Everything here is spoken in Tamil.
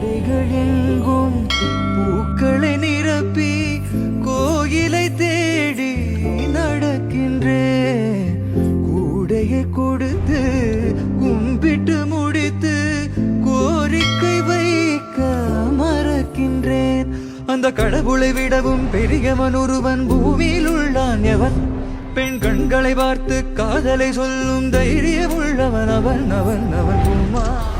எங்கும் பூக்களை நிரப்பி கோயிலை தேடி நடக்கின்றேன். கூடையை கொடுத்து கும்பிட்டு முடித்து கோரிக்கை வைக்க மறக்கின்றேன். அந்த கடவுளை விடவும் பெரியவன் ஒருவன் பூமியில் உள்ளான். எவன்? பெண் கண்களை பார்த்து காதலை சொல்லும் தைரியம் உள்ளவன் அவன் அவன் அவன் உமா.